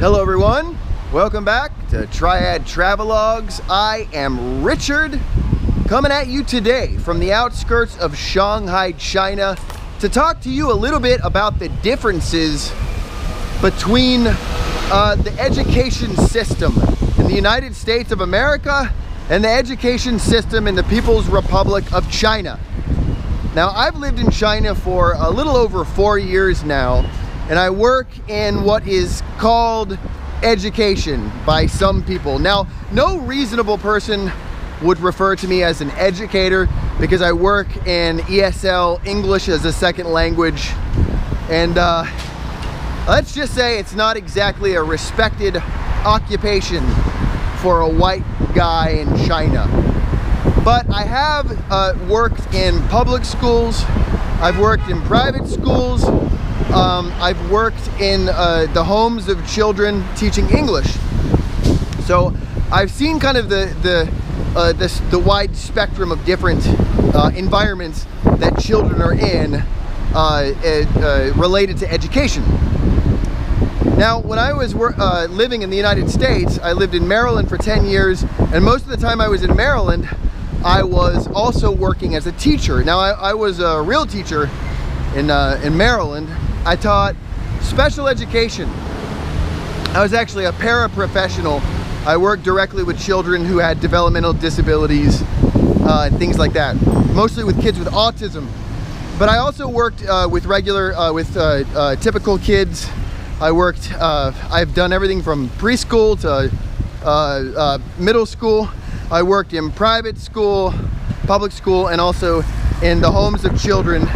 Hello everyone, welcome back to Triad Travelogues. I am Richard, coming at you today from the outskirts of Shanghai, China, to talk to you a little bit about the differences between the education system in the United States of America and the education system in the People's Republic of China. Now, I've lived in China for a little over 4 years now, and I work in what is called education by some people. Now, no reasonable person would refer to me as an educator because I work in ESL, English as a second language, and let's just say it's not exactly a respected occupation for a white guy in China. But I have worked in public schools, I've worked in private schools, I've worked in the homes of children teaching English. So I've seen kind of the wide spectrum of different environments that children are in related to education. Now, when I was living in the United States, I lived in Maryland for 10 years, and most of the time I was in Maryland, I was also working as a teacher. Now, I was a real teacher in Maryland. I taught special education. I was actually a paraprofessional. I worked directly with children who had developmental disabilities and things like that, mostly with kids with autism. But I also worked with typical kids. I've done everything from preschool to middle school. I worked in private school, public school, and also in the homes of children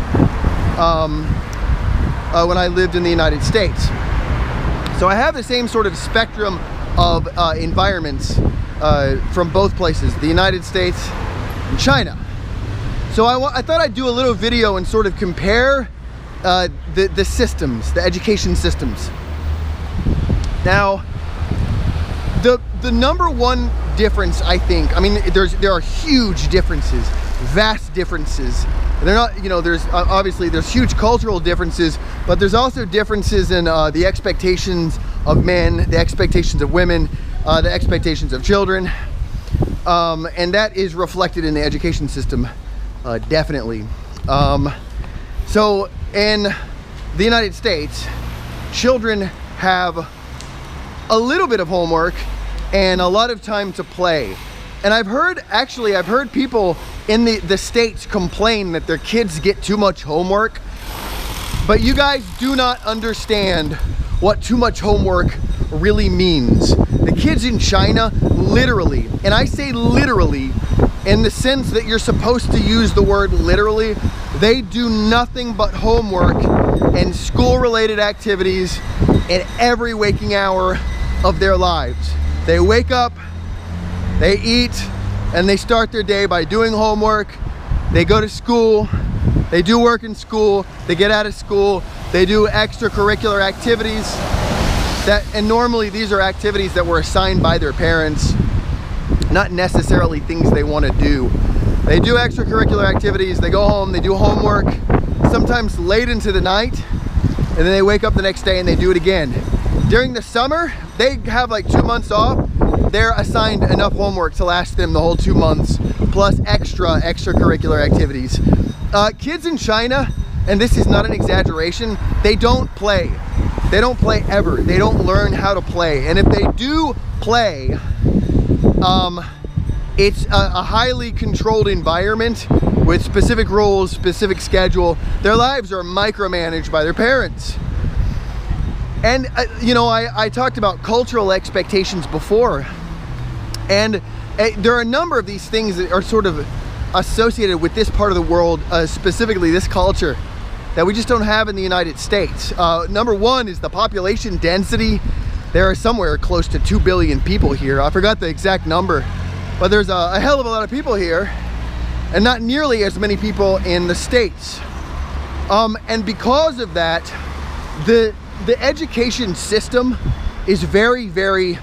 when I lived in the United States. So I have the same sort of spectrum of environments from both places, the United States and China. So I thought I'd do a little video and sort of compare the systems, the education systems. Now, the number one difference, I think, there are huge differences, vast differences. They're not, there's obviously there's huge cultural differences, but there's also differences in the expectations of men, the expectations of women, the expectations of children, and that is reflected in the education system, definitely. So in the United States, children have a little bit of homework and a lot of time to play. And I've heard people in the States complain that their kids get too much homework, but you guys do not understand what too much homework really means. The kids in China, literally, and I say literally in the sense that you're supposed to use the word literally, they do nothing but homework and school-related activities in every waking hour of their lives. They wake up, they eat, and they start their day by doing homework. They go to school, they do work in school, they get out of school, they do extracurricular activities, and normally these are activities that were assigned by their parents, not necessarily things they want to do. They do extracurricular activities, they go home, they do homework, sometimes late into the night, and then they wake up the next day and they do it again. During the summer, they have like 2 months off. They're assigned enough homework to last them the whole 2 months, plus extracurricular activities. Kids in China, and this is not an exaggeration, they don't play. They don't play ever. They don't learn how to play. And if they do play, it's a highly controlled environment with specific rules, specific schedule. Their lives are micromanaged by their parents. And I talked about cultural expectations before, and there are a number of these things that are sort of associated with this part of the world, specifically this culture, that we just don't have in the United States. Number one is the population density. There are somewhere close to 2 billion people here. I forgot the exact number, but there's a hell of a lot of people here, and not nearly as many people in the States. And because of that, the education system is very, very,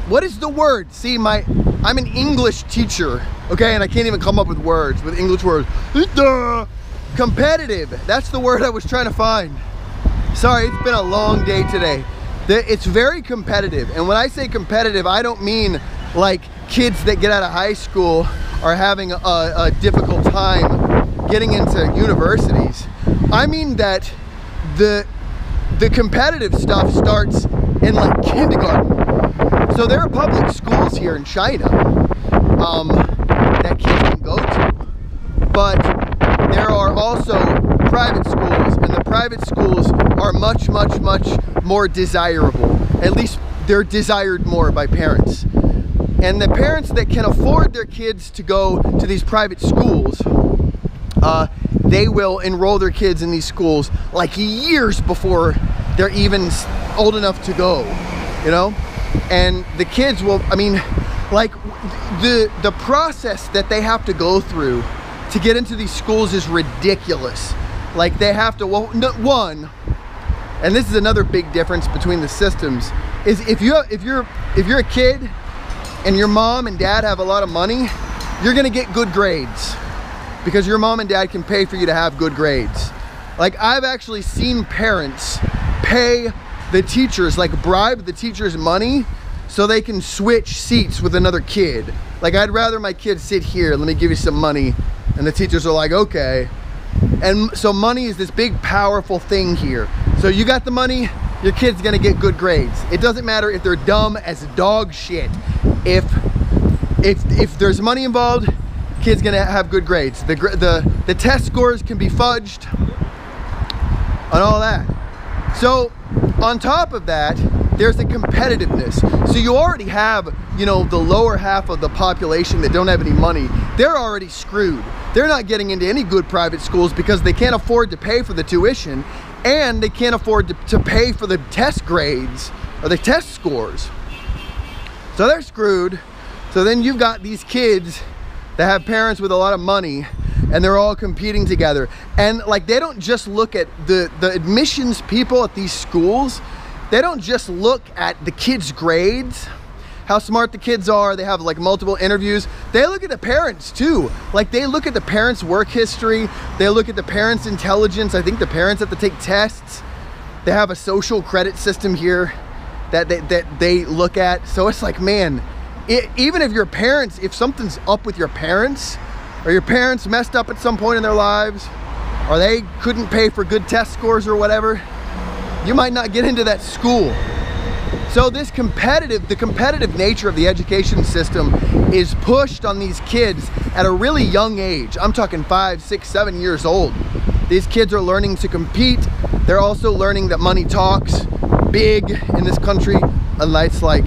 what is the word? See, I'm an English teacher, okay, and I can't even come up with words, with English words. competitive. That's the word I was trying to find. Sorry, it's been a long day today. It's very competitive. And when I say competitive, I don't mean like kids that get out of high school are having a difficult time getting into universities. I mean that the competitive stuff starts in like kindergarten. So there are public schools here in China that kids can go to, but there are also private schools, and the private schools are much more desirable. At least they're desired more by parents. And the parents that can afford their kids to go to these private schools, they will enroll their kids in these schools like years before they're even old enough to go, you know? And the kids will, I mean, like the process that they have to go through to get into these schools is ridiculous. Like they have to, well, one, and this is another big difference between the systems, is if you're a kid and your mom and dad have a lot of money, you're gonna get good grades because your mom and dad can pay for you to have good grades. Like I've actually seen parents pay the teachers, like bribe the teachers money so they can switch seats with another kid. Like I'd rather my kid sit here, let me give you some money. And the teachers are like, okay. And so money is this big powerful thing here. So you got the money, your kid's gonna get good grades. It doesn't matter if they're dumb as dog shit. If there's money involved, kid's gonna have good grades. The test scores can be fudged and all that. So on top of that, there's the competitiveness. So you already have, you know, the lower half of the population that don't have any money. They're already screwed. They're not getting into any good private schools because they can't afford to pay for the tuition, and they can't afford to pay for the test grades or the test scores. So they're screwed. So then you've got these kids that have parents with a lot of money, and they're all competing together. And like, they don't just look at the admissions people at these schools. They don't just look at the kids' grades, how smart the kids are. They have like multiple interviews. They look at the parents too. Like they look at the parents' work history. They look at the parents' intelligence. I think the parents have to take tests. They have a social credit system here that they look at. So it's like, man, even if your parents, if something's up with your parents, or your parents messed up at some point in their lives, or they couldn't pay for good test scores or whatever, you might not get into that school. So the competitive nature of the education system is pushed on these kids at a really young age. I'm talking 5, 6, 7 years old. These kids are learning to compete. They're also learning that money talks big in this country. And it's like,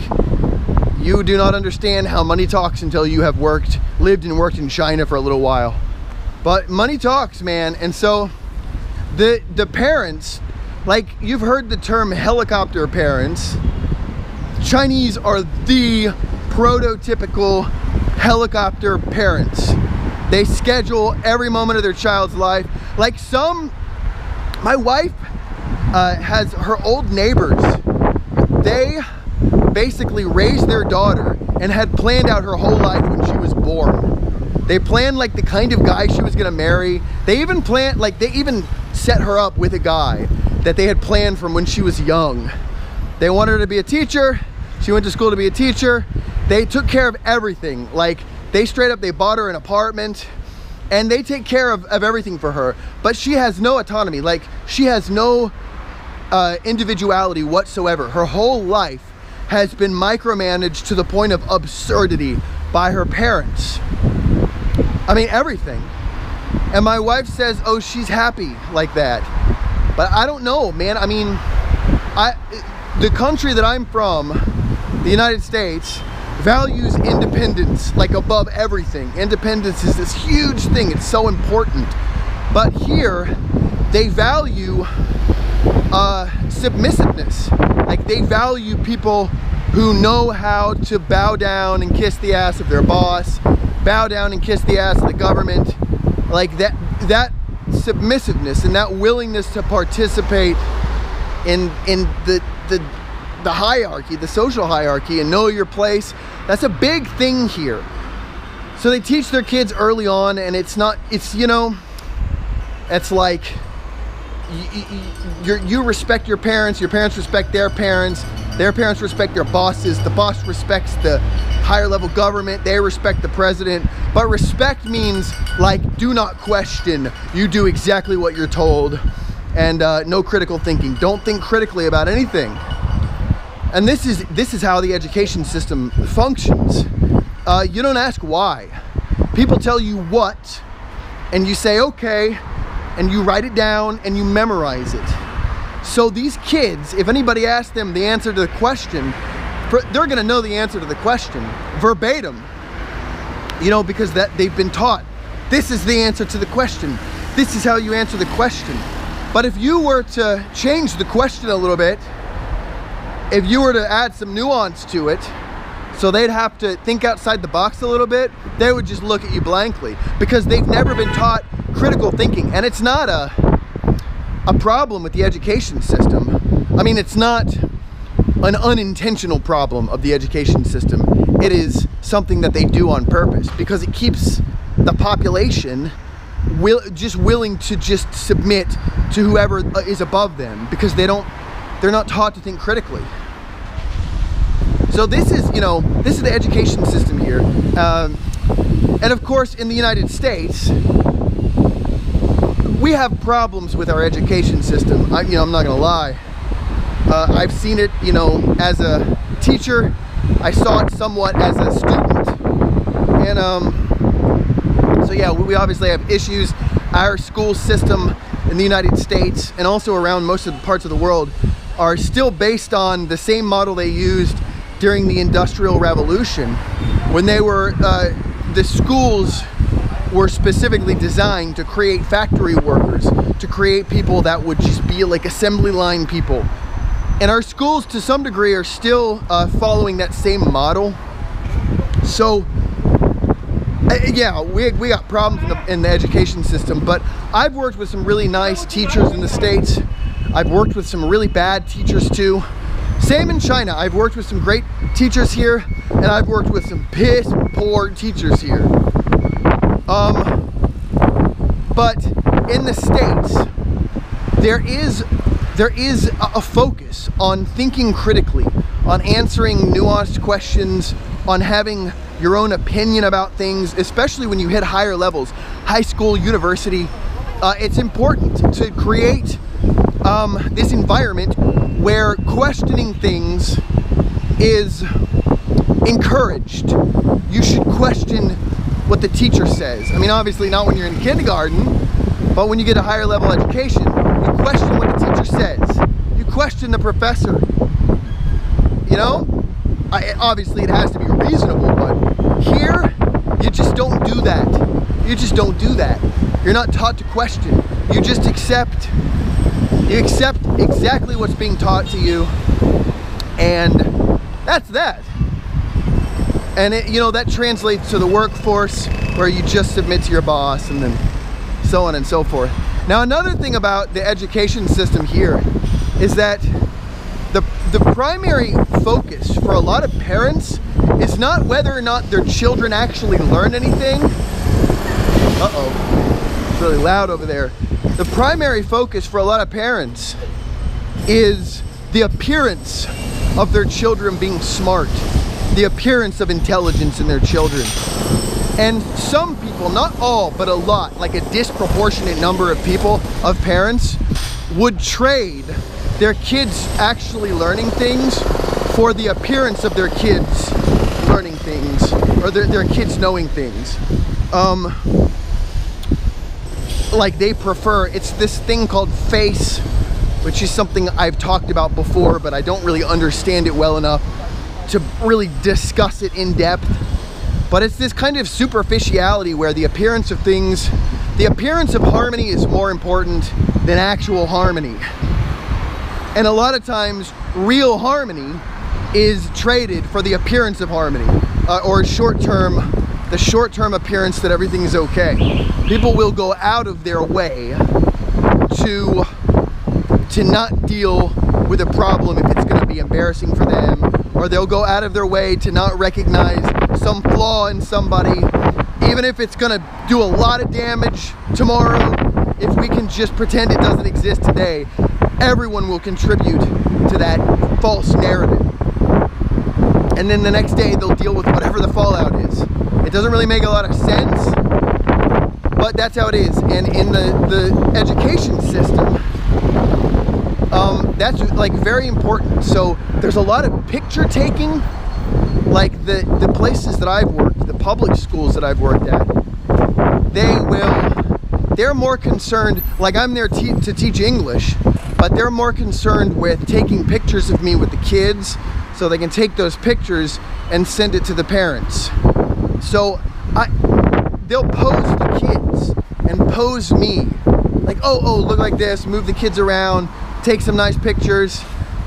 you do not understand how money talks until you have lived and worked in China for a little while. But money talks, man. And so the parents, like you've heard the term helicopter parents. Chinese are the prototypical helicopter parents. They schedule every moment of their child's life. Like my wife has her old neighbors. They basically raised their daughter and had planned out her whole life when she was born. They planned like the kind of guy she was gonna marry. They even set her up with a guy that they had planned from when she was young. They wanted her to be a teacher. She went to school to be a teacher. They took care of everything. Like they bought her an apartment, and they take care of everything for her. But she has no autonomy. Like she has no individuality whatsoever. Her whole life has been micromanaged to the point of absurdity by her parents. I mean, everything. And my wife says, oh, she's happy like that. But I don't know, man. I mean, the country that I'm from, the United States, values independence like above everything. Independence is this huge thing. It's so important. But here, they value submissiveness. Like they value people who know how to bow down and kiss the ass of their boss, bow down and kiss the ass of the government. Like that submissiveness and that willingness to participate in the hierarchy, the social hierarchy, and know your place. That's a big thing here. So they teach their kids early on, and it's you know, It's like you respect your parents respect their parents respect their bosses, the boss respects the higher level government, they respect the president. But respect means like, do not question, you do exactly what you're told, and no critical thinking. Don't think critically about anything. And this is how the education system functions. You don't ask why. People tell you what, and you say okay, and you write it down and you memorize it. So these kids, if anybody asks them the answer to the question, they're gonna know the answer to the question verbatim, you know, because they've been taught, this is the answer to the question. This is how you answer the question. But if you were to change the question a little bit, if you were to add some nuance to it, so they'd have to think outside the box a little bit, they would just look at you blankly, because they've never been taught critical thinking. And it's not a problem with the education system. I mean, it's not an unintentional problem of the education system. It is something that they do on purpose, because it keeps the population willing to just submit to whoever is above them, because they're not taught to think critically. So this is the education system here. And of course, in the United States, we have problems with our education system. I'm not gonna lie. I've seen it, as a teacher. I saw it somewhat as a student. And so yeah, we obviously have issues. Our school system in the United States, and also around most of the parts of the world, are still based on the same model they used during the Industrial Revolution, when the schools were specifically designed to create factory workers, to create people that would just be like assembly line people. And our schools, to some degree, are still following that same model. So yeah, we got problems in the education system, but I've worked with some really nice teachers in the States. I've worked with some really bad teachers too. Same in China. I've worked with some great teachers here, and I've worked with some piss poor teachers here. But in the States, there is a focus on thinking critically, on answering nuanced questions, on having your own opinion about things, especially when you hit higher levels, high school, university. It's important to create this environment where questioning things is encouraged. You should question what the teacher says. I mean, obviously not when you're in kindergarten, but when you get a higher level education, you question what the teacher says. You question the professor. Obviously it has to be reasonable, but here, you just don't do that. You just don't do that. You're not taught to question. You just accept. You accept exactly what's being taught to you, and that's that. And that translates to the workforce, where you just submit to your boss, and then so on and so forth. Now, another thing about the education system here is that the primary focus for a lot of parents is not whether or not their children actually learn anything. Uh-oh, it's really loud over there. The primary focus for a lot of parents is the appearance of their children being smart, the appearance of intelligence in their children. And some people, not all, but a lot, like a disproportionate number of people, of parents, would trade their kids actually learning things for the appearance of their kids learning things, or their kids knowing things. Like they prefer, it's this thing called FACE, which is something I've talked about before, but I don't really understand it well enough to really discuss it in depth. But it's this kind of superficiality where the appearance of things, the appearance of harmony is more important than actual harmony. And a lot of times, real harmony is traded for the appearance of harmony, or the short-term appearance that everything is okay. People will go out of their way to not deal with a problem if it's going to be embarrassing for them, or they'll go out of their way to not recognize some flaw in somebody, even if it's going to do a lot of damage tomorrow. if we can just pretend it doesn't exist today, everyone will contribute to that false narrative. And then the next day they'll deal with whatever the fallout is. It doesn't really make a lot of sense, but that's how it is. And in the education system, that's like very important. So there's a lot of picture taking, like the places that I've worked, the public schools that I've worked at, they're more concerned, like I'm there to teach English, but they're more concerned with taking pictures of me with the kids so they can take those pictures and send it to the parents. So they'll pose the kids and pose me. Like, oh, look like this, move the kids around, take some nice pictures.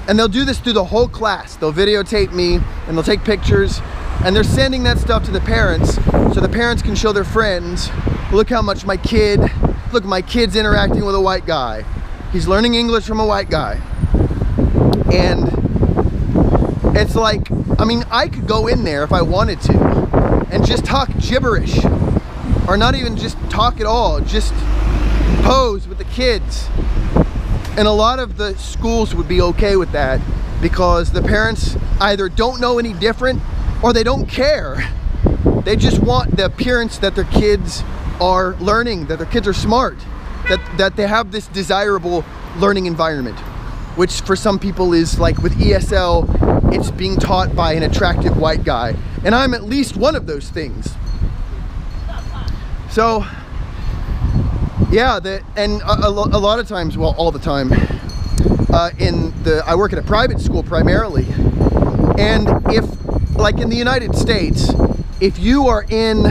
And they'll do this through the whole class. They'll videotape me and they'll take pictures, and they're sending that stuff to the parents so the parents can show their friends, look how much my kid's interacting with a white guy. He's learning English from a white guy. And it's like, I mean, I could go in there if I wanted to and just talk gibberish, or not even just talk at all, just pose with the kids. And a lot of the schools would be okay with that because the parents either don't know any different or they don't care. They just want the appearance that their kids are learning, that their kids are smart, that they have this desirable learning environment, which for some people is like with ESL, it's being taught by an attractive white guy. And I'm at least one of those things. So, yeah, and a lot of times, well, all the time, I work at a private school primarily, and if, like in the United States, if you are in,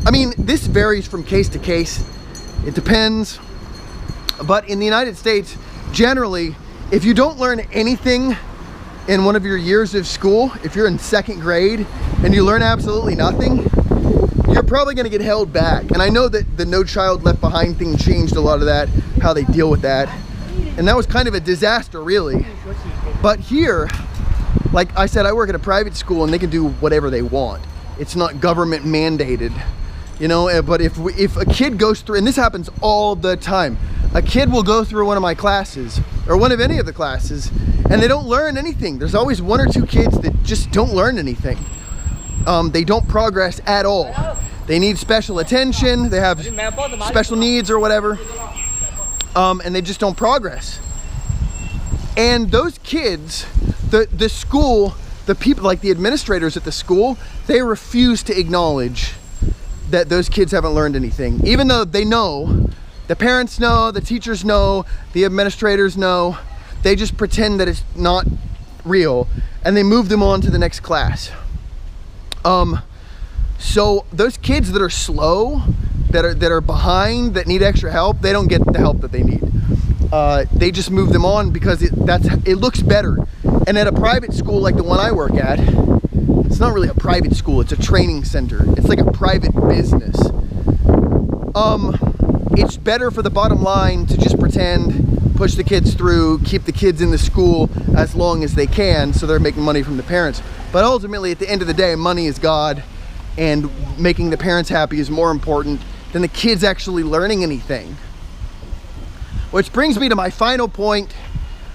I mean, this varies from case to case, it depends, but in the United States, generally, if you don't learn anything in one of your years of school, if you're in 2nd grade and you learn absolutely nothing, you're probably going to get held back. And I know that the No Child Left Behind thing changed a lot of that, how they deal with that. And that was kind of a disaster, really. But here, like I said, I work at a private school and they can do whatever they want. It's not government mandated, you know. But if a kid goes through, and this happens all the time, a kid will go through one of my classes or one of any of the classes and they don't learn anything. There's always 1 or 2 kids that just don't learn anything. They don't progress at all. They need special attention, they have special needs or whatever, and they just don't progress. And those kids, the school, the people, like the administrators at the school, they refuse to acknowledge that those kids haven't learned anything, even though they know, the parents know, the teachers know, the administrators know. They just pretend that it's not real and they move them on to the next class. So those kids that are slow, that are behind, that need extra help, they don't get the help that they need. They just move them on because it looks better. And at a private school like the one I work at, it's not really a private school, it's a training center. It's like a private business. It's better for the bottom line to just pretend, push the kids through, keep the kids in the school as long as they can so they're making money from the parents. But ultimately, at the end of the day, money is God, and making the parents happy is more important than the kids actually learning anything. Which brings me to my final point,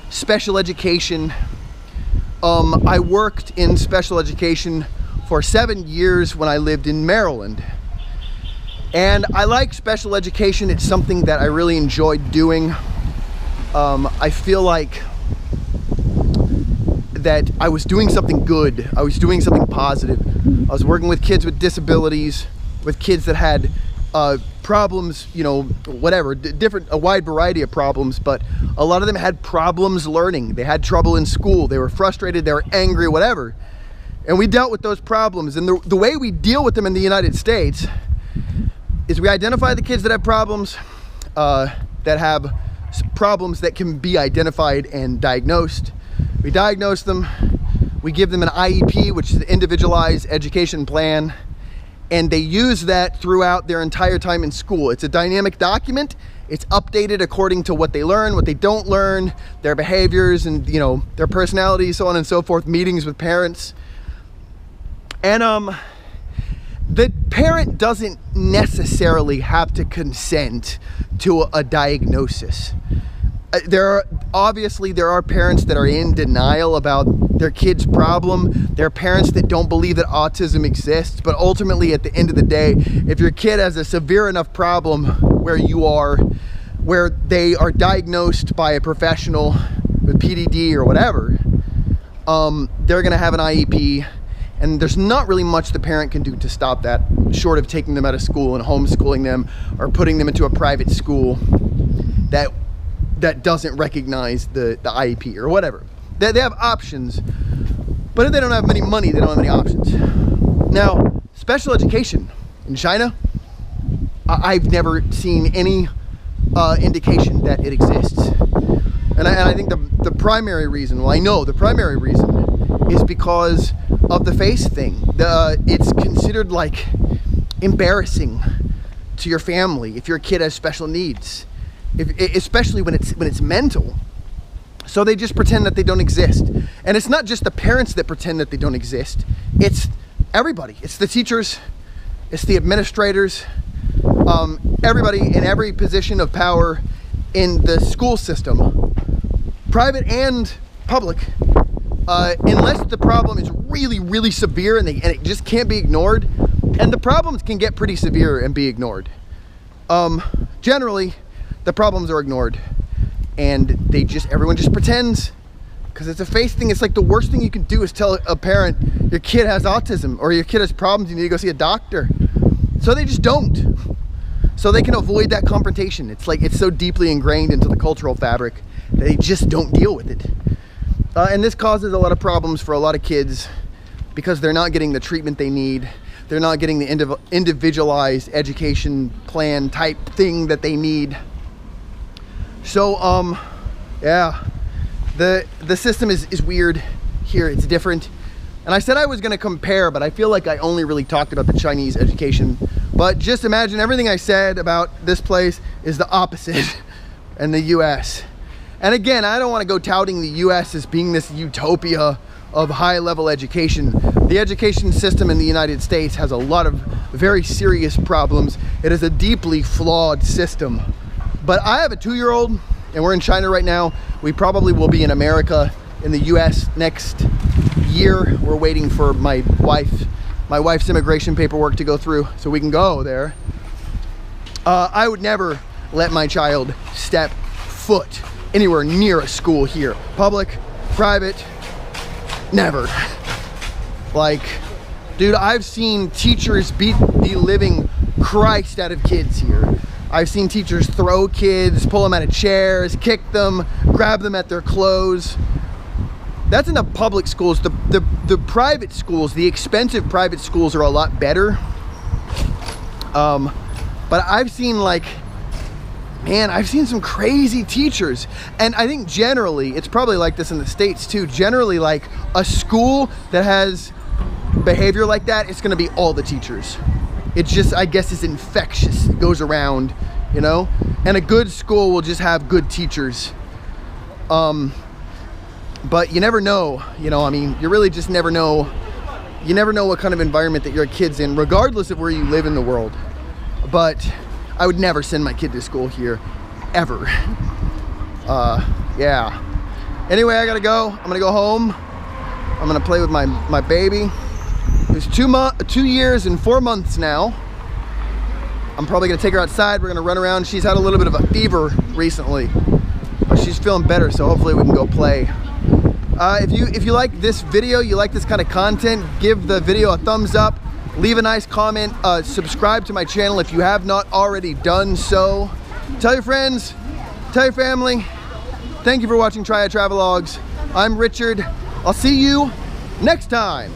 special education. I worked in special education for 7 years when I lived in Maryland. And I like special education. It's something that I really enjoyed doing. I feel like that I was doing something good. I was doing something positive. I was working with kids with disabilities, with kids that had problems, you know, whatever, a wide variety of problems, but a lot of them had problems learning. They had trouble in school. They were frustrated, they were angry, whatever. And we dealt with those problems. And the way we deal with them in the United States is we identify the kids that have problems, that can be identified and diagnosed. We diagnose them, we give them an IEP, which is an individualized education plan, and they use that throughout their entire time in school. It's a dynamic document. It's updated according to what they learn, what they don't learn, their behaviors, and, you know, their personalities, so on and so forth, meetings with parents. And the parent doesn't necessarily have to consent to a diagnosis. There are parents that are in denial about their kid's problem. There are parents that don't believe that autism exists, but ultimately at the end of the day, if your kid has a severe enough problem where they are diagnosed by a professional with PDD or whatever, they're gonna have an IEP, and there's not really much the parent can do to stop that, short of taking them out of school and homeschooling them or putting them into a private school that doesn't recognize the IEP or whatever. They have options, but if they don't have any money, they don't have any options. Now, special education in China, I've never seen any indication that it exists. And I think the primary reason, well, I know the primary reason is because of the face thing. It's considered like embarrassing to your family if your kid has special needs. Especially when it's mental. So they just pretend that they don't exist. And it's not just the parents that pretend that they don't exist. It's everybody. It's the teachers, it's the administrators, everybody in every position of power in the school system, private and public, unless the problem is really, really severe and it just can't be ignored. And the problems can get pretty severe and be ignored. Generally, the problems are ignored, and everyone just pretends, because it's a face thing. It's like the worst thing you can do is tell a parent your kid has autism or your kid has problems, you need to go see a doctor. So they just don't. So they can avoid that confrontation. It's like it's so deeply ingrained into the cultural fabric that they just don't deal with it. And this causes a lot of problems for a lot of kids because they're not getting the treatment they need. They're not getting the individualized education plan type thing that they need. So, yeah, the system is weird here. It's different. And I said I was going to compare, but I feel like I only really talked about the Chinese education. But just imagine everything I said about this place is the opposite in the US. And again, I don't want to go touting the US as being this utopia of high-level education. The education system in the United States has a lot of very serious problems. It is a deeply flawed system. But I have a 2-year-old, and we're in China right now. We probably will be in America, in the US next year. We're waiting for my wife's immigration paperwork to go through so we can go there. I would never let my child step foot anywhere near a school here. Public, private, never. Like, dude, I've seen teachers beat the living Christ out of kids here. I've seen teachers throw kids, pull them out of chairs, kick them, grab them at their clothes. That's in the public schools. The private schools, the expensive private schools are a lot better. But I've seen I've seen some crazy teachers. And I think generally, it's probably like this in the States too, generally like a school that has behavior like that, it's gonna be all the teachers. It's just, I guess it's infectious. It goes around, you know? And a good school will just have good teachers. But you never know, you know, I mean, you really just never know. You never know what kind of environment that your kid's in, regardless of where you live in the world. But I would never send my kid to school here, ever. Yeah. Anyway, I gotta go. I'm gonna go home. I'm gonna play with my baby. It's 2 years and 4 months now. I'm probably gonna take her outside. We're gonna run around. She's had a little bit of a fever recently, but she's feeling better, so hopefully we can go play. If you like this video, you like this kind of content, give the video a thumbs up, leave a nice comment, subscribe to my channel if you have not already done so. Tell your friends, tell your family. Thank you for watching Triad Travelogues. I'm Richard. I'll see you next time.